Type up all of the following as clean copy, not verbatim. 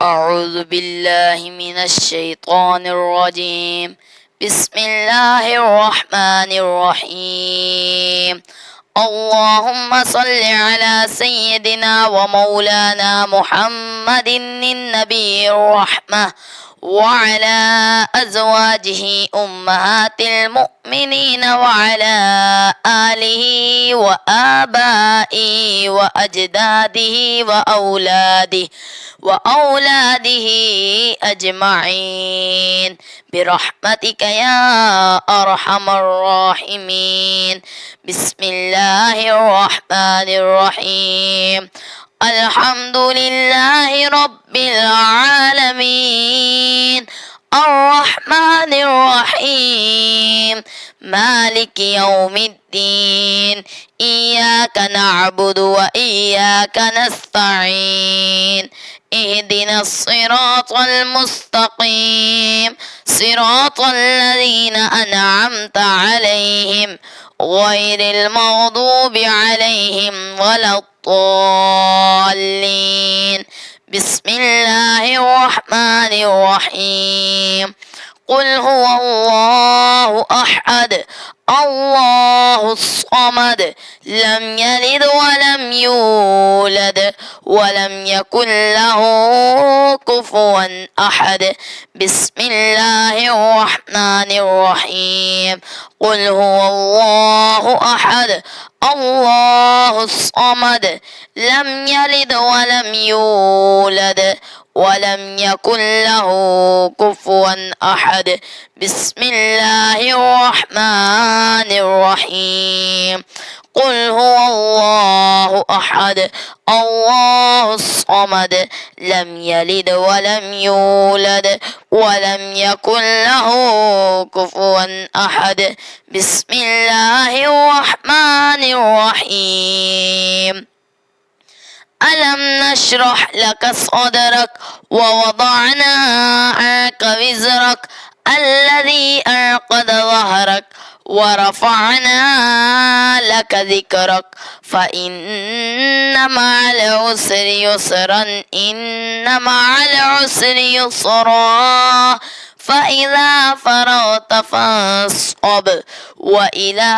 أعوذ بالله من الشيطان الرجيم. بسم الله الرحمن الرحيم. اللهم صل على سيدنا ومولانا محمد النبي الرحمة وعلى أزواجه أمهات المؤمنين وعلى آله وآبائه وأجداده وأولاده أجمعين برحمتك يا أرحم الراحمين. بسم الله الرحمن الرحيم. الحمد لله رب العالمين الرحمن الرحيم مالك يوم الدين. إياك نعبد وإياك نستعين. اهدنا الصراط المستقيم صراط الذين أنعمت عليهم غير المغضوب عليهم ولا الضالين. بسم الله الرحمن الرحيم. قل هو الله أحد الله الصمد لم يلد ولم يولد ولم يكن له كفوا أحد. بسم الله الرحمن الرحيم. قل هو الله أحد الله الصمد لم يلد ولم يولد ولم يكن له كفوا أحد. بسم الله الرحمن الرحيم. قل هو الله أحد الله الصمد لم يلد ولم يولد ولم يكن له كفوا أحد. بسم الله الرحمن الرحيم. ألم نشرح لك صدرك ووضعنا عنك وزرك الذي أنقض ظهرك ورفعنا لك ذكرك فإن مع العسر يسرا إن مع العسر يسرا فإذا فرغت فانصب وإلى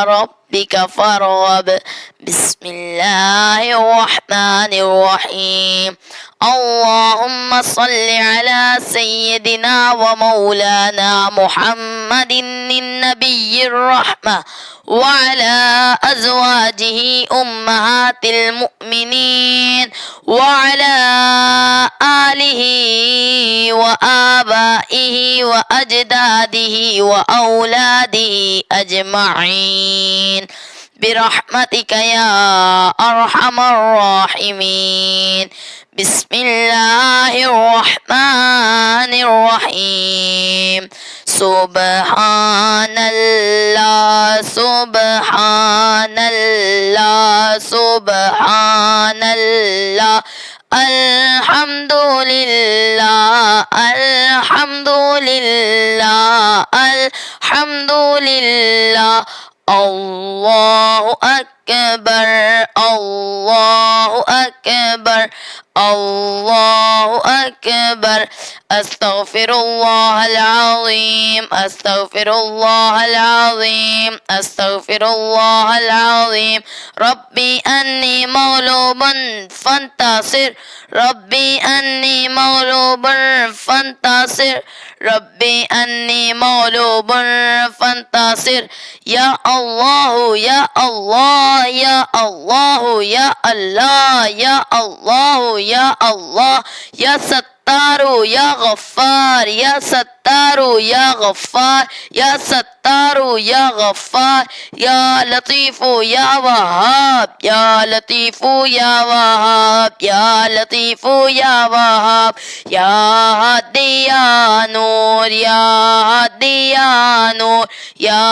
ربك فارغب. بسم الله الرحمن الرحيم. اللهم صل على سيدنا ومولانا محمد النبي الرحمة وعلى أزواجه أمهات المؤمنين وعلى آله وآبائه وأجداده وأولاده أجمعين برحمتك يا أرحم الراحمين. بسم الله الرحمن الرحيم. سبحان الله سبحان الله سبحان الله الحمد لله الحمد لله الحمد لله. الله أكبر الله أكبر الله أكبر. أستغفر الله العظيم أستغفر الله العظيم أستغفر الله العظيم. ربي أني مغلوب فانتصر ربي أني مغلوب فانتصر ربي أني مغلوب فانتصر. يا الله يا الله يا الله يا الله يا الله يا الله يا ستار يا غفار يا ستار يا غفار يا ستار يا غفار. يا لطيف يا وهاب يا لطيف يا وهاب يا لطيف يا وهاب. يا هادي يا نور يا هادي يا نور يا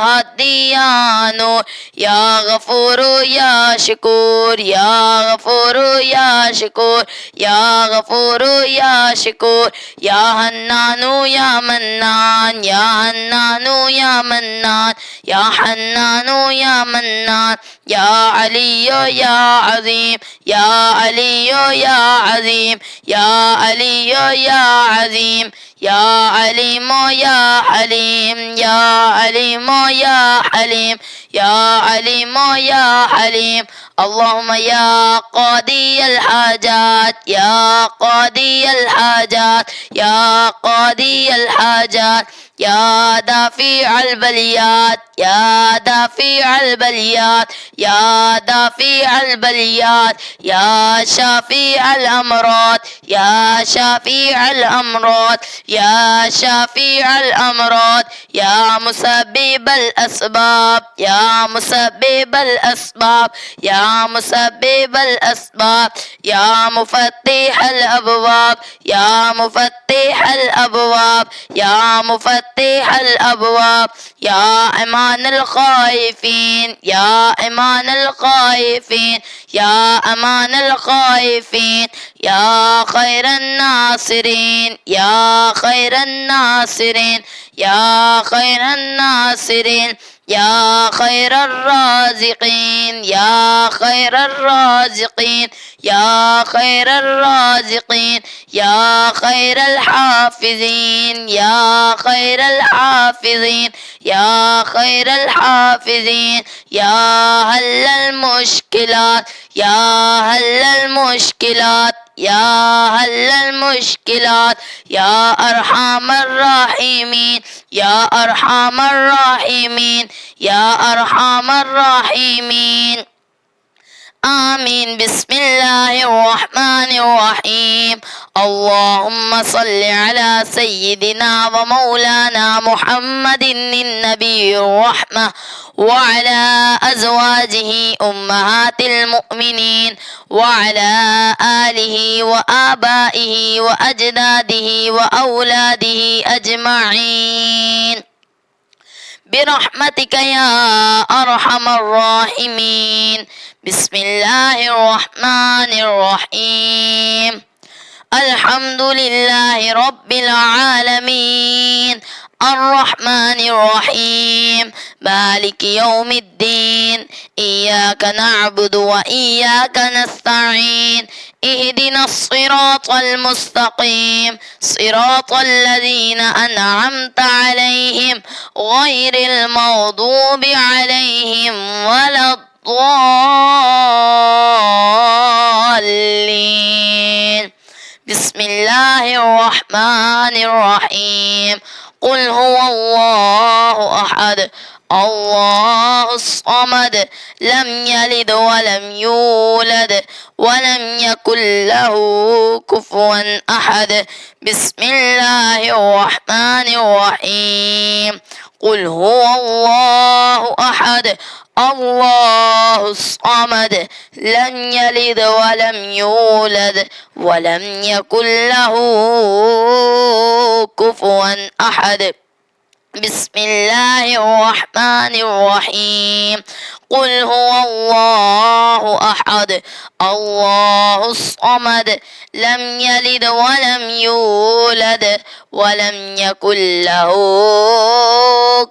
هادي يا نور. يا غفور يا شكور يا غفور يا شكور يا غفور يا شكور. يا حنان يا يا منان يا حنان يا منان يا حنان يا منان يا علي يا عظيم يا علي يا عظيم يا علي يا عظيم يا عليم يا حليم يا عليم يا حليم يا عليم يا حليم اللهم يا قاضي الحاجات يا قاضي الحاجات يا قاضي الحاجات يا دافع البليات يا دافع البليات يا دافع البليات يا شافي الأمراض يا شافي الأمراض يا شافي الأمراض يا مسبب الأسباب يا مسبب الأسباب يا مسبب الأسباب يا مفتح الأبواب يا مفتح الأبواب يا مفتح الأبواب يا أمان الخائفين يا أمان الخائفين يا أمان الخائفين يا خير الناصرين يا خير الناصرين يا خير الناصرين يا خير الرازقين يا خير الرازقين يا خير الرازقين يا خير الحافظين يا خير الحافظين يا خير الحافظين يا هل المشكلات يا هل المشكلات يا هل المشكلات يا أرحم الراحمين يا أرحم الراحمين يا أرحم الراحمين آمين. بسم الله الرحمن الرحيم. اللهم صل على سيدنا ومولانا محمد النبي الرحمة وعلى أزواجه أمهات المؤمنين وعلى آله وآبائه وأجداده وأولاده أجمعين برحمتك يا أرحم الراحمين. بسم الله الرحمن الرحيم. الحمد لله رب العالمين الرحمن الرحيم مالك يوم الدين إياك نعبد وإياك نستعين اهدنا الصراط المستقيم صراط الذين أنعمت عليهم غير المغضوب عليهم ولا الضالين. بسم الله الرحمن الرحيم. قل هو الله أحد الله الصمد لم يلد ولم يولد ولم يكن له كفوا أحد. بسم الله الرحمن الرحيم. قل هو الله أحد الله الصمد لم يلد ولم يولد ولم يكن له كفوا أحد. بسم الله الرحمن الرحيم. قل هو الله أحد الله الصمد لم يلد ولم يولد ولم يكن له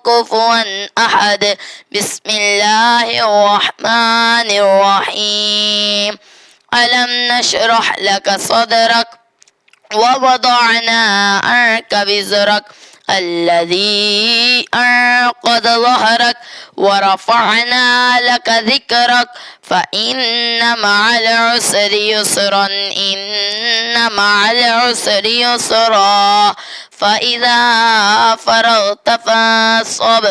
كفوا أحد. بسم الله الرحمن الرحيم. ألم نشرح لك صدرك ووضعنا عنك وزرك الذي أنقض ظهرك ورفعنا لك ذكرك فإن مع العسر يسرا إن مع العسر يسرا فإذا فرغت فانصب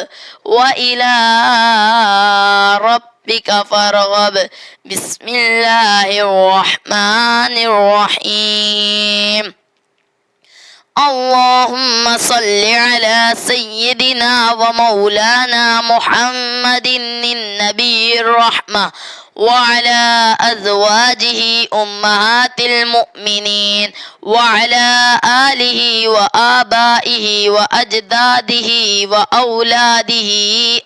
وإلى ربك فارغب. بسم الله الرحمن الرحيم. اللهم صل على سيدنا ومولانا محمد النبي الرحمة وعلى أزواجه أمهات المؤمنين وعلى آله وآبائه وأجداده وأولاده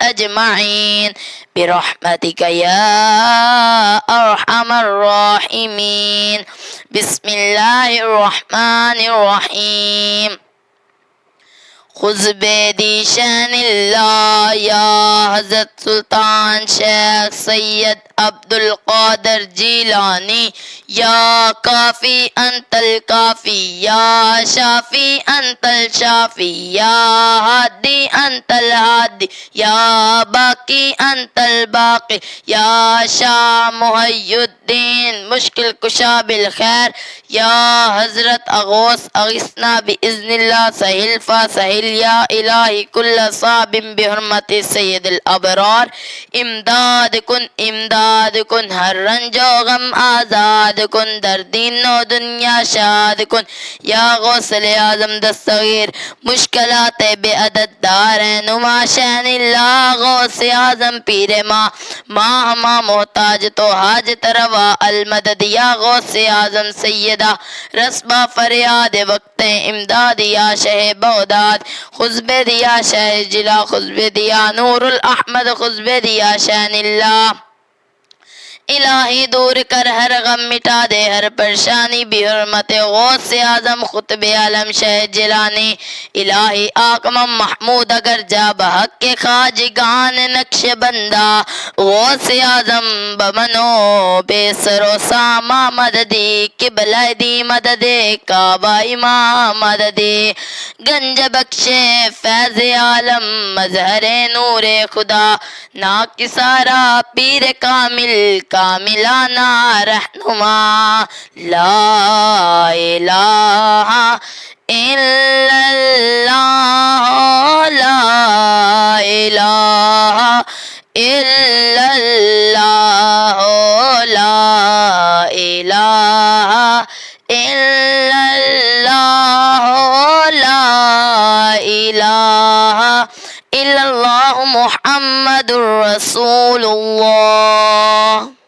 أجمعين برحمتك يا أرحم الراحمين. بسم الله الرحمن الرحيم. خذ بیدی شان اللہ یا حضرت سلطان شیخ سید عبد القادر جیلانی یا کافی انت الکافی یا شافی انت الشافی یا ہادی انت الہادی یا باقی انت الباقی یا شاہ محی الدین مشکل کشا بالخیر یا حضرت اغوث اغثنا باذن اللہ سہل فسہل یا الہی کل صاب بحرمت سید الابرار امداد کن ہر رنج و غم آزاد کن در دین و دنیا شاد کن یا غوث اعظم دستغیر مشکلات بے عدد دار نما شان اللہ غوث اعظم پیر ماں محتاج تو حاجت روا المدد یا غوث اعظم سیدہ رسبہ فریاد وقت امداد یا شہ بغداد خذ بیا شہ جلا خذ بیا نور الاحمد خذ بیا شان اللہ الہی دور کر ہر غم مٹا دے ہر پریشانی بحرمت غوث اعظم خطب عالم شہ جلانی الہی آقمم محمود اگر جا بحق کے خواجگان نقش بندہ غوث اعظم بمنو بے سر و ساما مددی قبلہ دی مدد کعبہ امام مددی گنج بخش فیض عالم مظہر نور خدا ناکسارا پیر کامل کاملانہ رہنما لا الہ الا اللہ لا الہ الا اللہ لا الہ الا اللہ لا الہ الا اللہ محمد رسول اللہ